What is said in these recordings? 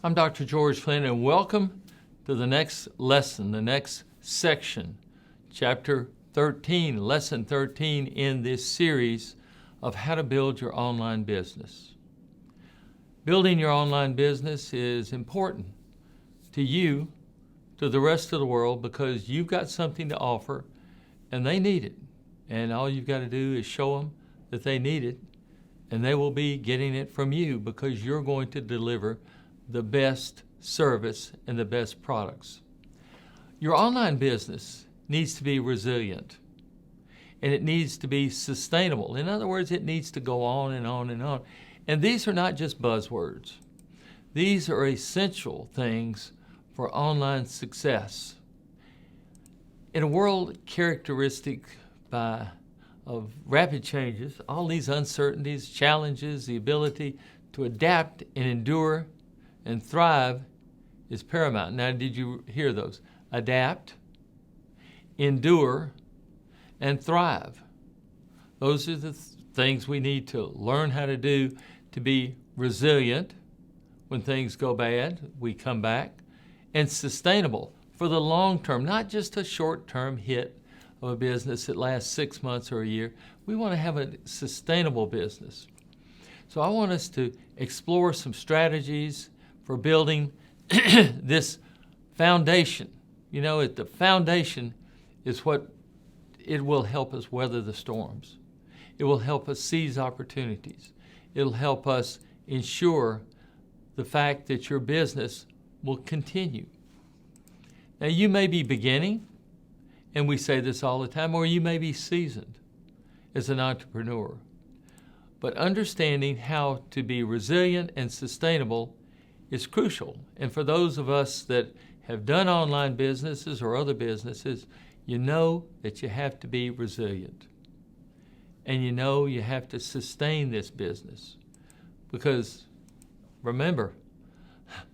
I'm Dr. George Flynn, and welcome to the next lesson, the next section, Chapter 13, Lesson 13 in this series of how to build your online business. Building your online business is important to you, to the rest of the world, because you've got something to offer and they need it. And all you've got to do is show them that they need it, and they will be getting it from you because you're going to deliver the best service and the best products. Your online business needs to be resilient, and it needs to be sustainable. In other words, it needs to go on and on and on. And these are not just buzzwords. These are essential things for online success. In a world characteristic of rapid changes, all these uncertainties, challenges, the ability to adapt and endure and thrive is paramount. Now, did you hear those? Adapt, endure, and thrive. Those are the things we need to learn how to do to be resilient. When things go bad, we come back. And sustainable for the long term, not just a short-term hit of a business that lasts 6 months or a year. We want to have a sustainable business. So I want us to explore some strategies for building this foundation. You know, the foundation is what it will help us weather the storms. It will help us seize opportunities. It'll help us ensure the fact that your business will continue. Now, you may be beginning, and we say this all the time, or you may be seasoned as an entrepreneur. But understanding how to be resilient and sustainable is crucial. And for those of us that have done online businesses or other businesses, you know that you have to be resilient. And you know you have to sustain this business. Because remember,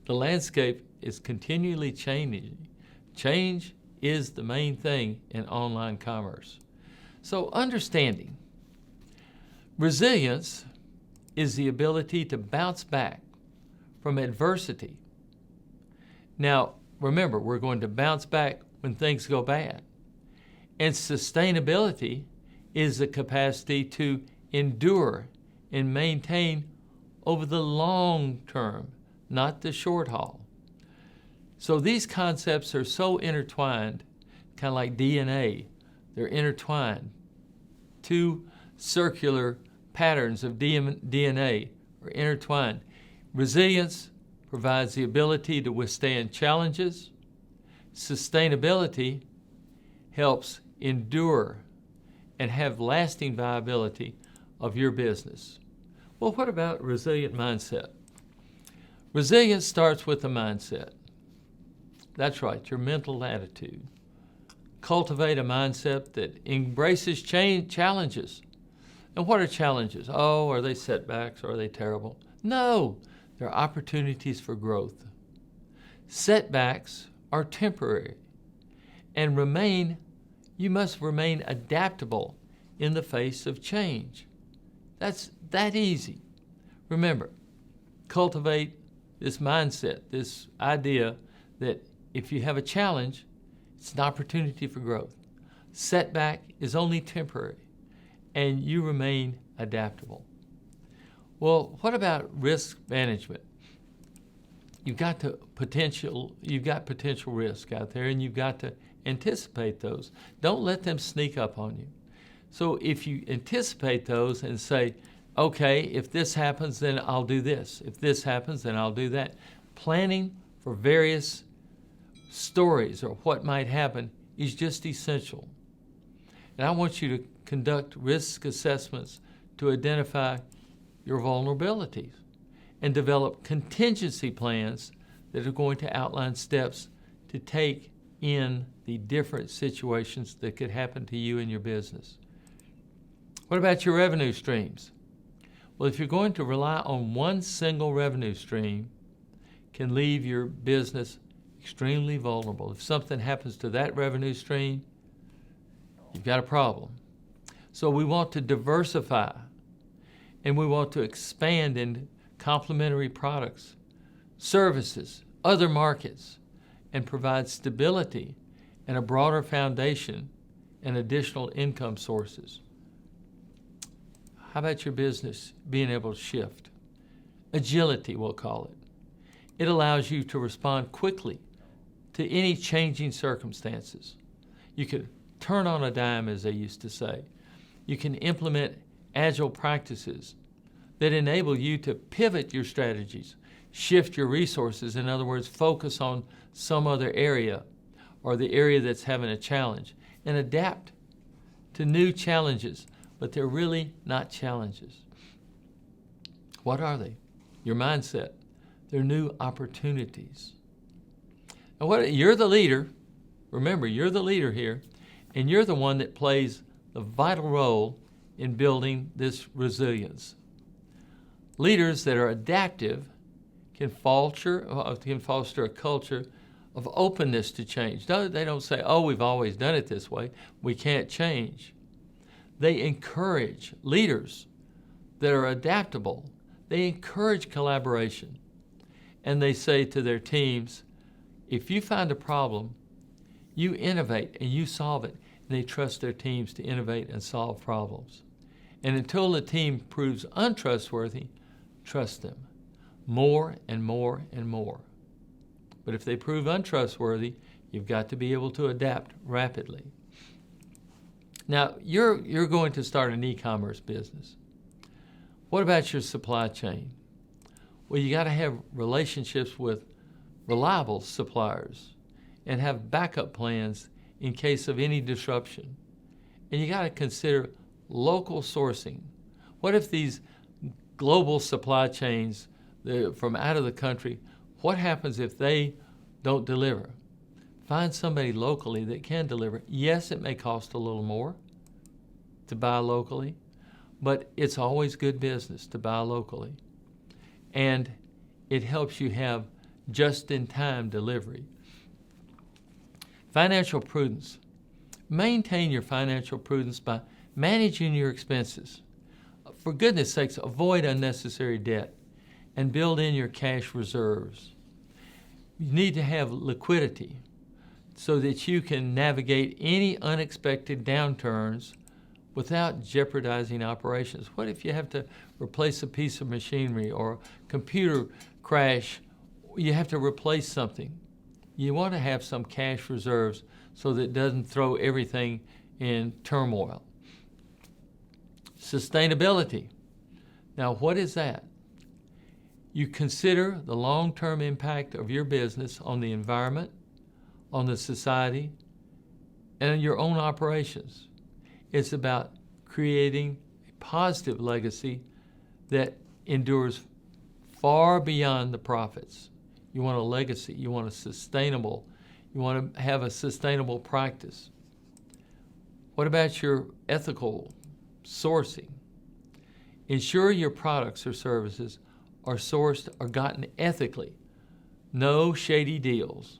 the landscape is continually changing. Change is the main thing in online commerce. So understanding resilience is the ability to bounce back from adversity. Now, remember, we're going to bounce back when things go bad. And sustainability is the capacity to endure and maintain over the long term, not the short haul. So these concepts are so intertwined, kind of like DNA. They're intertwined. Two circular patterns of DNA are intertwined. Resilience provides the ability to withstand challenges. Sustainability helps endure and have lasting viability of your business. Well, what about resilient mindset? Resilience starts with the mindset. That's right, your mental attitude. Cultivate a mindset that embraces challenges. And what are challenges? Oh, are they setbacks? Are they terrible? No, they're opportunities for growth. Setbacks are temporary, and you must remain adaptable in the face of change. That's that easy. Remember, cultivate this mindset, this idea that if you have a challenge, it's an opportunity for growth. Setback is only temporary, and you remain adaptable. Well, what about risk management? You've got potential risk out there, and you've got to anticipate those. Don't let them sneak up on you. So if you anticipate those and say, okay, if this happens, then I'll do this. If this happens, then I'll do that. Planning for various stories or what might happen is just essential. And I want you to conduct risk assessments to identify your vulnerabilities and develop contingency plans that are going to outline steps to take in the different situations that could happen to you and your business. What about your revenue streams? Well, if you're going to rely on one single revenue stream, can leave your business extremely vulnerable. If something happens to that revenue stream, you've got a problem. So we want to diversify, and we want to expand into complementary products services, other markets, and provide stability and a broader foundation and additional income sources. How about your business being able to shift? Agility, we'll call it. It allows you to respond quickly to any changing circumstances. You can turn on a dime, as they used to say. You can implement agile practices that enable you to pivot your strategies, shift your resources, in other words, focus on some other area or the area that's having a challenge, and adapt to new challenges, but they're really not challenges. What are they? Your mindset. They're new opportunities. And you're the leader. Remember, you're the leader here, and you're the one that plays the vital role in building this resilience. Leaders that are adaptive can foster a culture of openness to change. They don't say, oh, we've always done it this way. We can't change. They encourage leaders that are adaptable. They encourage collaboration. And they say to their teams, if you find a problem, you innovate and you solve it. And they trust their teams to innovate and solve problems. And until the team proves untrustworthy, trust them more and more and more. But if they prove untrustworthy, you've got to be able to adapt rapidly. Now, you're going to start an e-commerce business. What about your supply chain? Well, you got to have relationships with reliable suppliers and have backup plans in case of any disruption. And you got to consider local sourcing. What if these global supply chains from out of the country, what happens if they don't deliver? Find somebody locally that can deliver. Yes, it may cost a little more to buy locally, but it's always good business to buy locally. And it helps you have just-in-time delivery. Financial prudence. Maintain your financial prudence by managing your expenses. For goodness sakes, avoid unnecessary debt and build in your cash reserves. You need to have liquidity so that you can navigate any unexpected downturns without jeopardizing operations. What if you have to replace a piece of machinery or a computer crash? You have to replace something. You want to have some cash reserves so that it doesn't throw everything in turmoil. Sustainability. Now, what is that? You consider the long-term impact of your business on the environment, on the society, and on your own operations. It's about creating a positive legacy that endures far beyond the profits. You want a legacy. You want you want to have a sustainable practice. What about your ethical sourcing? Ensure your products or services are sourced or gotten ethically. No shady deals.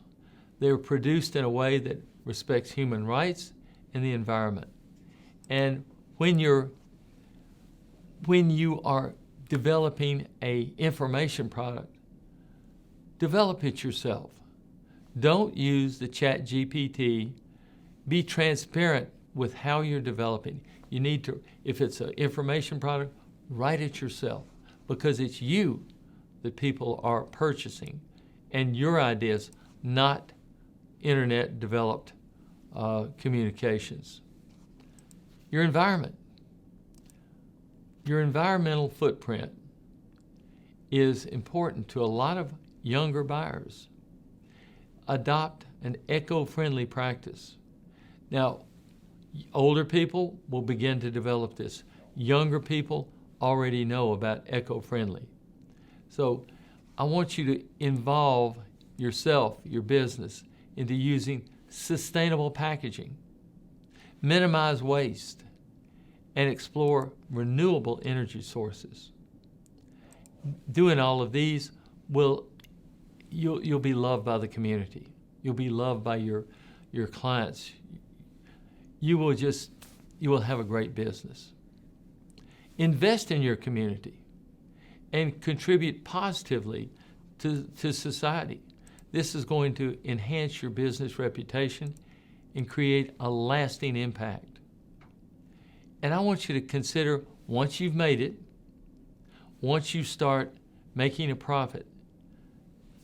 They were produced in a way that respects human rights and the environment. And when you are developing an information product, develop it yourself. Don't use the ChatGPT. Be transparent with how you're developing. You need to, if it's an information product, write it yourself, because it's you that people are purchasing and your ideas, not internet developed communications. Your environment. Your environmental footprint is important to a lot of younger buyers. Adopt an eco-friendly practice. Now, older people will begin to develop this. Younger people already know about eco-friendly. So I want you to involve yourself, your business, into using sustainable packaging. Minimize waste and explore renewable energy sources. Doing all of these you'll be loved by the community. You'll be loved by your clients. You will have a great business. Invest in your community and contribute positively to society. This is going to enhance your business reputation and create a lasting impact. And I want you to consider, once you've made it, once you start making a profit,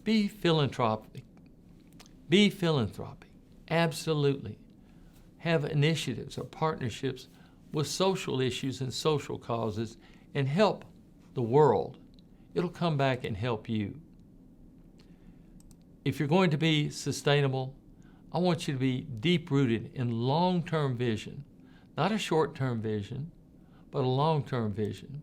be philanthropic. Be philanthropic. Absolutely. Have initiatives or partnerships with social issues and social causes and help the world. It'll come back and help you. If you're going to be sustainable, I want you to be deep-rooted in long-term vision, not a short-term vision, but a long-term vision.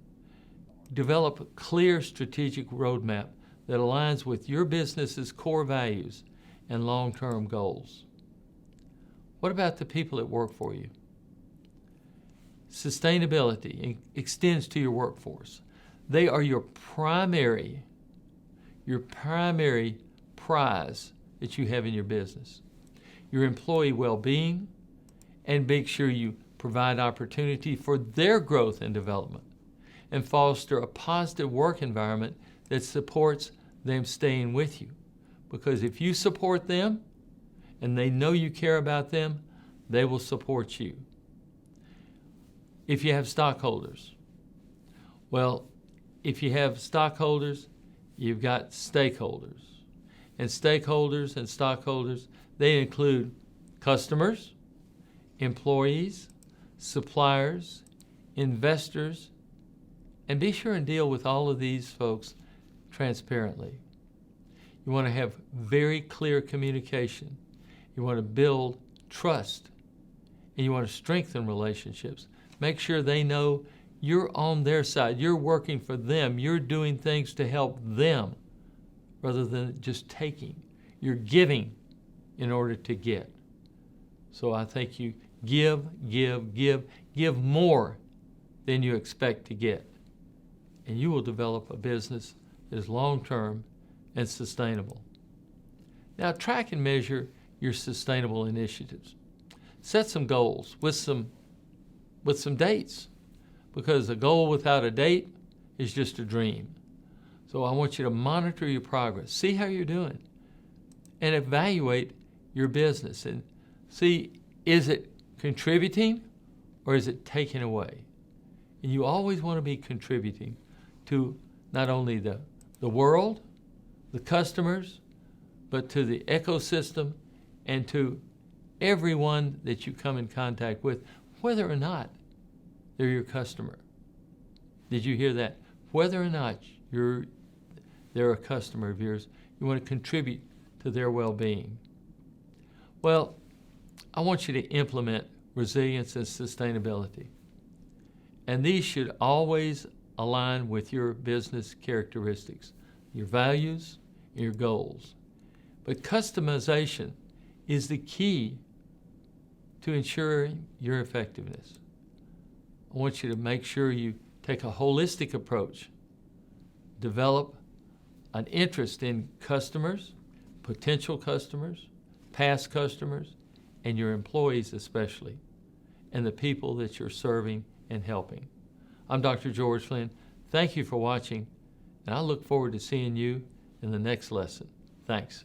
Develop a clear strategic roadmap that aligns with your business's core values and long-term goals. What about the people that work for you? Sustainability extends to your workforce. They are your primary prize that you have in your business. Your employee well-being, and make sure you provide opportunity for their growth and development, and foster a positive work environment that supports them staying with you. Because if you support them and they know you care about them, they will support you. If you have stockholders, well, if you have stockholders, you've got stakeholders. And stakeholders and stockholders, they include customers, employees, suppliers, investors, and be sure and deal with all of these folks transparently. You want to have very clear communication. You want to build trust, and you want to strengthen relationships. Make sure they know you're on their side. You're working for them. You're doing things to help them rather than just taking. You're giving in order to get. So I think you give more than you expect to get. And you will develop a business that is long-term and sustainable. Now, track and measure your sustainable initiatives. Set some goals with some dates, because a goal without a date is just a dream. So I want you to monitor your progress, see how you're doing, and evaluate your business and see, is it contributing or is it taking away? And you always want to be contributing to not only the world, the customers, but to the ecosystem and to everyone that you come in contact with, whether or not they're your customer. Did you hear that? Whether or not they're a customer of yours, you want to contribute to their well-being. Well, I want you to implement resilience and sustainability. And these should always align with your business characteristics, your values, and your goals. But customization is the key to ensuring your effectiveness. I want you to make sure you take a holistic approach, develop an interest in customers, potential customers, past customers, and your employees especially, and the people that you're serving and helping. I'm Dr. George Flynn. Thank you for watching, and I look forward to seeing you in the next lesson. Thanks.